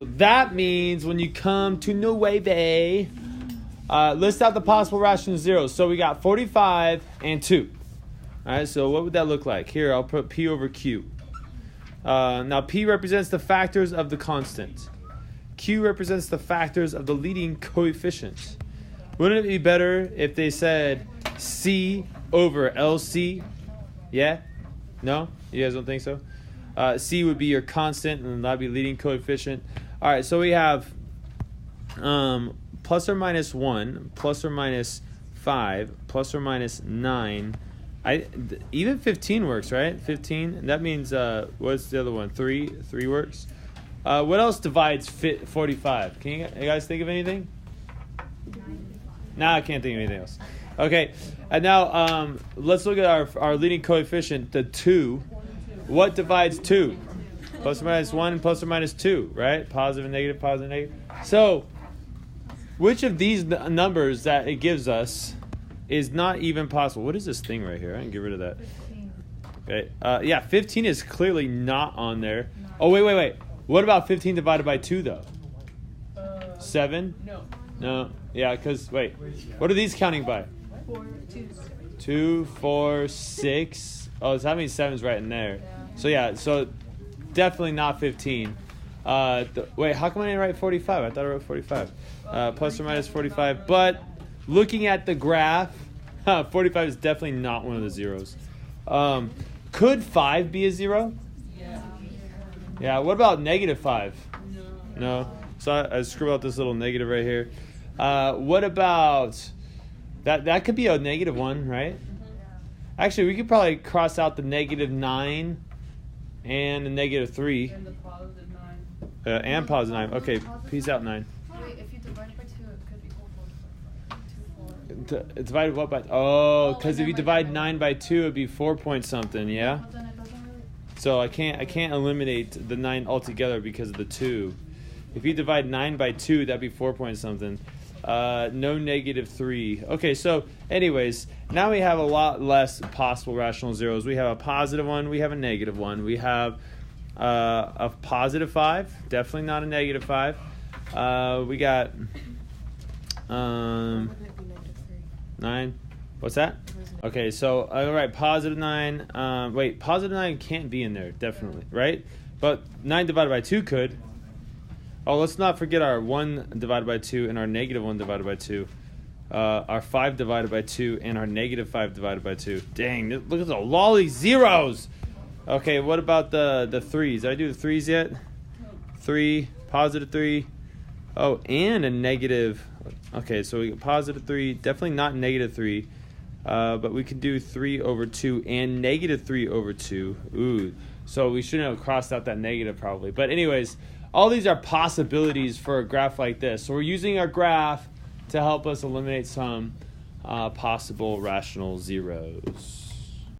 That means when you come to Nueve, list out the possible rational zeros. So we got 45 and 2. All right, so what would that look like? Here, I'll put P over Q. Now, P represents the factors of the constant. Q represents the factors of the leading coefficient. Wouldn't it be better if they said C over LC? Yeah? No? You guys don't think so? C would be your constant, and that would be leading coefficient. All right, so we have plus or minus 1, plus or minus 5, plus or minus 9. Even 15 works, right? 15. That means, what's the other one? 3 works. What else divides 45? Can you guys think of anything? Nah, I can't think of anything else. Okay, and now let's look at our leading coefficient, the 2. What divides 2? Plus or minus 1, plus or minus 2, right? Positive and negative, positive and negative. So, which of these numbers that it gives us is not even possible? What is this thing right here? I can get rid of that. 15. Okay. Yeah, 15 is clearly not on there. Oh, wait. What about 15 divided by 2, though? 7? No. Yeah, because, wait. What are these counting by? 4, 2. 2, 4, 6. Oh, it's how many 7s right in there? Yeah. So definitely not 15. Wait, how come I didn't write 45? I thought I wrote 45. Plus or minus 45. But looking at the graph, 45 is definitely not one of the zeros. Could 5 be a 0? Yeah, what about negative 5? No. So I scribbled out this little negative right here. What about... That could be a negative 1, right? Actually, we could probably cross out the negative 9 and the negative 3. And the positive 9. And positive 9. Okay, peace out 9. Wait, if you divide by 2, it could equal 4. 2, 4. Divided what by... Oh, because if you divide 9 by 2, it would be 4 point something, yeah? But then it doesn't really... So I can't eliminate the 9 altogether because of the 2. If you divide 9 by 2, that'd be 4 point something. No negative 3. Okay, so anyways, now we have a lot less possible rational zeros. We have a positive 1. We have a negative 1. We have a positive 5. Definitely not a negative 5. We got 9. What's that? Okay, so all right, positive 9. Wait, positive 9 can't be in there, definitely, right? But 9 divided by 2 could. Oh, let's not forget our 1 divided by 2 and our negative 1 divided by 2. Our 5 divided by 2 and our negative 5 divided by 2. Dang, look at all these zeros. Okay, what about the 3s? Did I do the 3s yet? 3, positive 3. Oh, and a negative. Okay, so we got positive 3. Definitely not negative 3. But we can do 3 over 2 and negative 3 over 2. Ooh, so we shouldn't have crossed out that negative probably. But anyways, all these are possibilities for a graph like this. So we're using our graph to help us eliminate some possible rational zeros.